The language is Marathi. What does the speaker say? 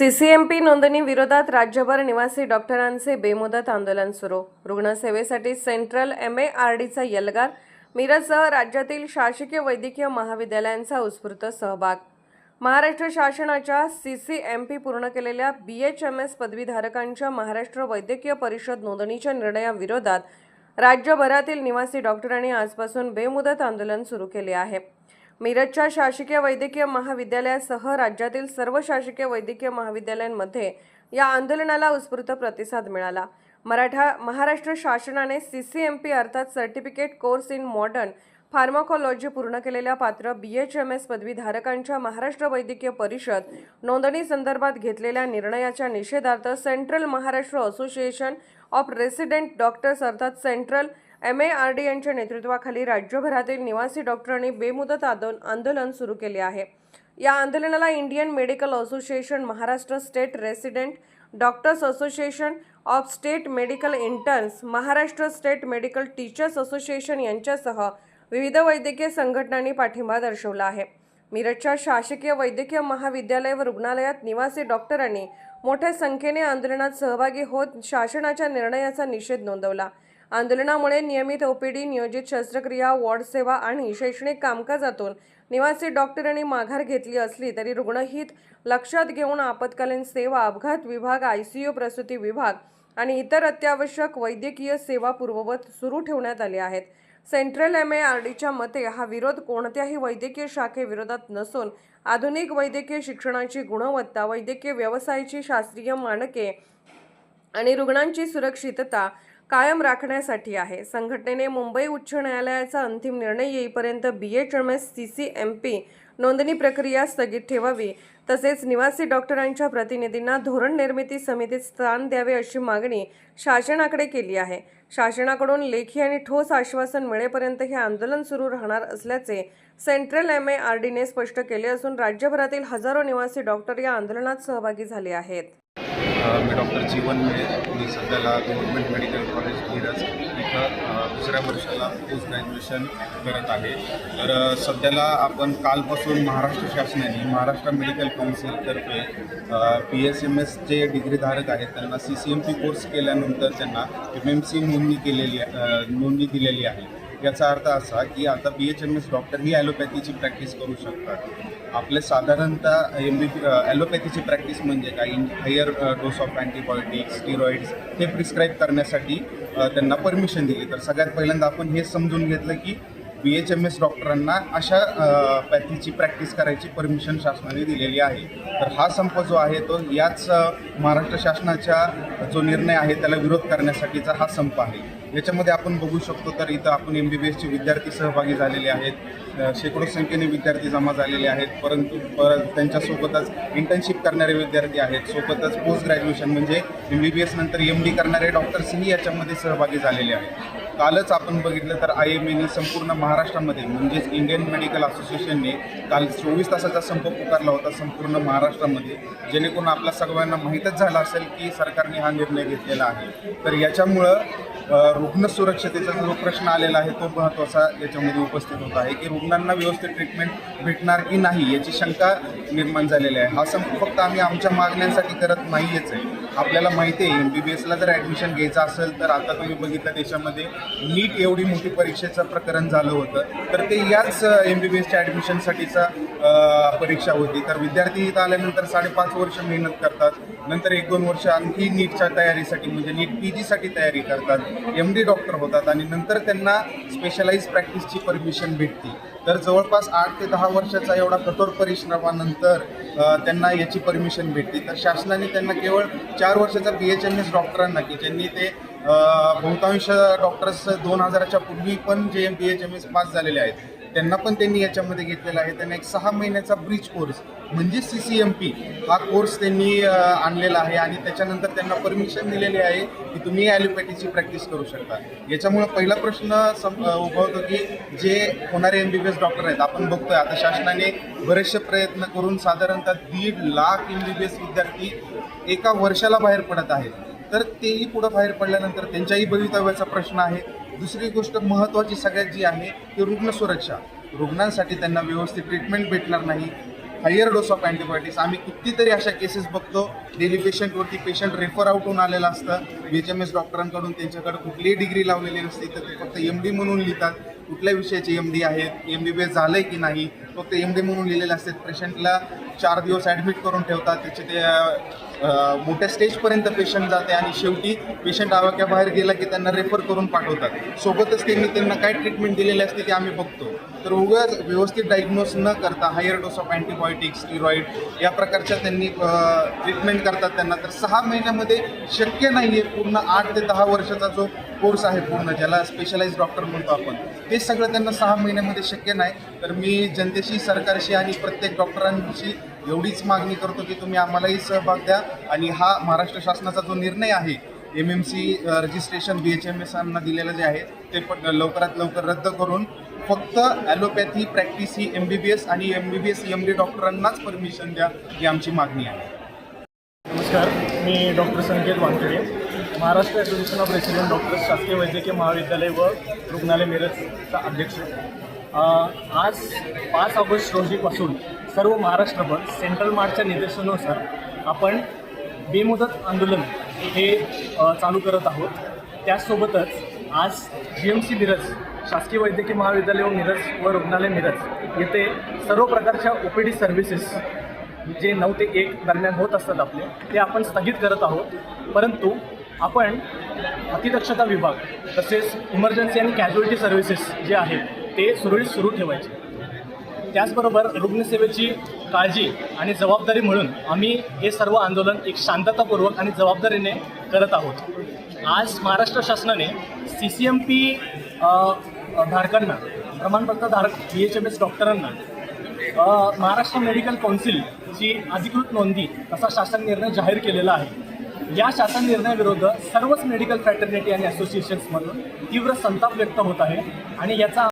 सीसीएमपी नोंदणी विरोधात राज्यभर निवासी डॉक्टरांचे बेमुदत आंदोलन सुरू. रुग्णसेवेसाठी सेंट्रल MARDचा एल्गार. मिरजसह राज्यातील शासकीय वैद्यकीय महाविद्यालयांचा उत्स्फूर्त सहभाग. महाराष्ट्र शासनाच्या सीसीएमपी पूर्ण केलेल्या BHMS पदवीधारकांच्या महाराष्ट्र वैद्यकीय परिषद नोंदणीच्या निर्णयाविरोधात राज्यभरातील निवासी डॉक्टरांनी आजपासून बेमुदत आंदोलन सुरू केले आहे. मिरजच्या शासकीय वैद्यकीय महाविद्यालयासह राज्यातील सर्व शासकीय वैद्यकीय महाविद्यालयांमध्ये या आंदोलनाला उत्स्फूर्त प्रतिसाद मिळाला. महाराष्ट्र शासनाने सीसीएमपी अर्थात certificate course in modern pharmacology पूर्ण केलेल्या पात्र BHMS पदवीधारकांच्या महाराष्ट्र वैद्यकीय परिषद नोंदणी संदर्भात घेतलेल्या निर्णयाच्या निषेधार्थ central Maharashtra association of resident doctors अर्थात सेंट्रल MARD यांच्या नेतृत्वाखाली राज्यभरातील निवासी डॉक्टरांनी बेमुदत आंदोलन सुरू केले आहे. या आंदोलनाला Indian medical association, Maharashtra state resident doctors association of state medical interns, Maharashtra state medical teachers association यांच्यासह विविध वैद्यकीय संघटनांनी पाठिंबा दर्शवला आहे. मिरजच्या शासकीय वैद्यकीय महाविद्यालय व रुग्णालयात निवासी डॉक्टरांनी मोठ्या संख्येने आंदोलनात सहभागी होत शासनाच्या निर्णयाचा निषेध नोंदवला. आंदोलनामुळे नियमित OPD, नियोजित शस्त्रक्रिया, वॉर्ड सेवा आणि शैक्षणिक कामकाजातून निवासी डॉक्टरांनी माघार घेतली असली तरी रुग्णहित लक्षात घेऊन आपत्कालीन सेवा, अपघात विभाग, ICU, प्रसूती विभाग आणि इतर अत्यावश्यक वैद्यकीय सेवा पूर्ववत सुरू ठेवण्यात आल्या आहेत. सेंट्रल MARDच्या मते हा विरोध कोणत्याही वैद्यकीय शाखेविरोधात नसून आधुनिक वैद्यकीय शिक्षणाची गुणवत्ता, वैद्यकीय व्यवसायाची शास्त्रीय मानके आणि रुग्णांची सुरक्षितता कायम राखण्यासाठी आहे. संघटनेने मुंबई उच्च न्यायालयाचा अंतिम निर्णय येईपर्यंत BHMS CCMP नोंदणी प्रक्रिया स्थगित ठेवावी, तसेच निवासी डॉक्टरांच्या प्रतिनिधींना धोरण निर्मिती समितीत स्थान द्यावे अशी मागणी शासनाकडे केली आहे. शासनाकडून लेखी आणि ठोस आश्वासन मिळेपर्यंत हे आंदोलन सुरू राहणार असल्याचे सेंट्रल MARDने स्पष्ट केले असून राज्यभरातील हजारो निवासी डॉक्टर या आंदोलनात सहभागी झाले आहेत. मी डॉक्टर जीवन मिळे. मी सध्याला गव्हर्नमेंट मेडिकल कॉलेज मिरज इथं दुसऱ्या वर्षाला पोस्ट ग्रॅज्युएशन करत आहे. तर सध्याला आपण कालपासून महाराष्ट्र शासनाने महाराष्ट्र मेडिकल काउन्सिलतर्फे BHMS जे डिग्रीधारक आहेत त्यांना CCMP कोर्स केल्यानंतर त्यांना MMC नोंदणी दिलेली आहे. याचा अर्थ असा की आता BHMS डॉक्टर ही ॲलोपॅथीची प्रॅक्टिस करू शकतात. आपले साधारणतः ॲलोपॅथीची प्रॅक्टिस म्हणजे काय, higher dose of antibiotics, steroids हे प्रिस्क्राईब करण्यासाठी त्यांना परमिशन दिली. तर सगळ्यात पहिल्यांदा आपण हे समजून घेतलं की BHMS डॉक्टरांना अशा पॅथीची प्रॅक्टिस करायची परमिशन शासनाने दिलेली आहे. तर हा संप जो आहे तो याच महाराष्ट्र शासनाचा जो निर्णय आहे त्याला विरोध करण्यासाठीचा हा संप आहे. याच्यामध्ये आपण बघू शकतो तर इथं आपण MBBSचे विद्यार्थी सहभागी झालेले आहेत. शेकडो संख्येने विद्यार्थी जमा झालेले आहेत. परंतु त्यांच्यासोबतच इंटर्नशिप करणारे विद्यार्थी आहेत. सोबतच पोस्ट ग्रॅज्युएशन म्हणजे MBBS नंतर MD करणारे डॉक्टर्सही याच्यामध्ये सहभागी झालेले आहेत. कालच आपण बघितलं तर IMAने संपूर्ण महाराष्ट्रामध्ये म्हणजेच इंडियन मेडिकल असोसिएशनने काल 24 तासाचा संप पुकारला होता संपूर्ण महाराष्ट्रामध्ये, जेणेकरून आपल्या सगळ्यांना माहीतच झालं असेल की सरकारने हा निर्णय घेतलेला आहे. तर याच्यामुळं रुग्ण सुरक्षतेचा जो प्रश्न आलेला आहे तो महत्त्वाचा याच्यामध्ये उपस्थित होत आहे की रुग्णांना व्यवस्थित ट्रीटमेंट भेटणार की नाही याची शंका निर्माण झालेली आहे. हा संप फक्त आम्ही आमच्या मागण्यांसाठी करत नाहीच आहे. आपल्याला माहिती आहे MBBSला जर ॲडमिशन घ्यायचं असेल तर आता तुम्ही बघितलं देशामध्ये नीट एवढी मोठी परीक्षेचं प्रकरण झालं होतं तर ते याच MBBSच्या ॲडमिशनसाठीचा परीक्षा होती. तर विद्यार्थी इथं आल्यानंतर 5.5 वर्ष मेहनत करतात, नंतर 1-2 वर्ष आणखी नीटच्या तयारीसाठी म्हणजे नीट PGसाठी तयारी करतात, MD डॉक्टर होतात आणि नंतर त्यांना स्पेशलाइज प्रॅक्टिसची परमिशन भेटते. तर जवळपास 8 ते 10 वर्षाचा एवढा कठोर परिश्रमानंतर त्यांना याची परमिशन भेटते. तर शासनाने त्यांना केवळ 4 वर्षाचा BHMS डॉक्टरांना की ज्यांनी ते बहुतांश डॉक्टर्स 2000च्या पूर्वी पण जे BHMS पास झालेले आहेत त्यांना पण त्यांनी याच्यामध्ये घेतलेला आहे. त्यांना एक 6 महिन्याचा ब्रिज कोर्स म्हणजे CCMP हा कोर्स त्यांनी आणलेला आहे आणि त्याच्यानंतर त्यांना परमिशन दिलेली आहे की तुम्ही ॲलोपॅथीची प्रॅक्टिस करू शकता. याच्यामुळं पहिला प्रश्न उद्भवतो की जे होणारे MBBS डॉक्टर आहेत, आपण बघतोय आता शासनाने बरेचसे प्रयत्न करून साधारणतः 1.5 लाख MBBS विद्यार्थी एका वर्षाला बाहेर पडत आहेत. तर तेही पुढं बाहेर पडल्यानंतर त्यांच्याही भवितव्याचा प्रश्न आहे. दुसरी गोष्ट महत्त्वाची सगळ्यात जी आहे ती रुग्ण सुरक्षा. रुग्णांसाठी त्यांना व्यवस्थित ट्रीटमेंट भेटणार नाही, हायर डोस ऑफ अँटीबायोटिक्स. आम्ही कितीतरी अशा केसेस बघतो, डेली पेशंटवरती पेशंट रेफर आउट होऊन आलेलं असतं BHMS डॉक्टरांकडून. त्यांच्याकडे कुठलीही डिग्री लावलेली नसते, तर ते फक्त MD म्हणून लिहितात. कुठल्या विषयाचे MD आहेत, MBBS झालं आहे की नाही, फक्त MD म्हणून लिहिलेले असतात. पेशंटला 4 दिवस ॲडमिट करून ठेवतात. त्याचे ते मोठ्या स्टेजपर्यंत पेशंट जाते आणि शेवटी पेशंट आवाक्याबाहेर गेला की त्यांना रेफर करून पाठवतात. सोबतच त्यांना काय ट्रीटमेंट दिलेली असते ते आम्ही बघतो. तर उगाच व्यवस्थित डायग्नोज न करता higher dose of antibiotics, steroid या प्रकारच्या त्यांनी ट्रीटमेंट करतात त्यांना. तर 6 महिन्यामध्ये शक्य नाही आहे पूर्ण 8 ते 10 वर्षाचा जो कोर्स आहे पूर्ण, ज्याला स्पेशलाइज डॉक्टर म्हणतो आपण, ते सगळं त्यांना 6 महिन्यामध्ये शक्य नाही. तर मी जनतेशी, सरकारशी आणि प्रत्येक डॉक्टरांशी एवढीच मागणी करतो की तुम्ही आम्हालाही सहभाग द्या आणि हा महाराष्ट्र शासनाचा जो निर्णय आहे MMC रजिस्ट्रेशन BHMSना दिलेलं जे आहे ते पण लवकरात लवकर रद्द करून फक्त ॲलोपॅथी प्रॅक्टिस ही MBBS आणि MBBS MD डॉक्टरांनाच परमिशन द्या, ही आमची मागणी आहे. नमस्कार, मी doctor Sanket Wankhede, Maharashtra association of resident doctors शासकीय वैद्यकीय महाविद्यालय व रुग्णालय मिरजचा अध्यक्ष. आज 5 ऑगस्ट रोजीपासून सर्व महाराष्ट्रभर सेंट्रल मार्चच्या निर्देशानुसार आपण बेमुदत आंदोलन हे चालू करत आहोत. त्याचसोबतच आज GMC मिरज, शासकीय वैद्यकीय महाविद्यालय व मिरज व रुग्णालय मिरज येथे सर्व प्रकारच्या OPD सर्व्हिसेस जे 9 ते 1 दरम्यान होत असतात आपले, ते आपण स्थगित करत आहोत. परंतु आपण अतिदक्षता विभाग तसेच इमर्जन्सी आणि कॅज्युअल्टी सर्व्हिसेस जे आहेत ते सुरळीत सुरू ठेवायचे. त्याचबरोबर रुग्णसेवेची काळजी आणि जबाबदारी म्हणून आम्ही हे सर्व आंदोलन एक शांततापूर्वक आणि जबाबदारीने करत आहोत. आज महाराष्ट्र शासनाने CCMP धारकांना, प्रमाणपत्र धारक BHMS डॉक्टरांना महाराष्ट्र मेडिकल कौन्सिलची अधिकृत नोंदी असा शासन निर्णय जाहीर केलेला आहे. या शासन निर्णयाविरुद्ध सर्वच मेडिकल फ्रॅटर्निटी आणि असोसिएशन्समधून तीव्र संताप व्यक्त होत आहे आणि याचा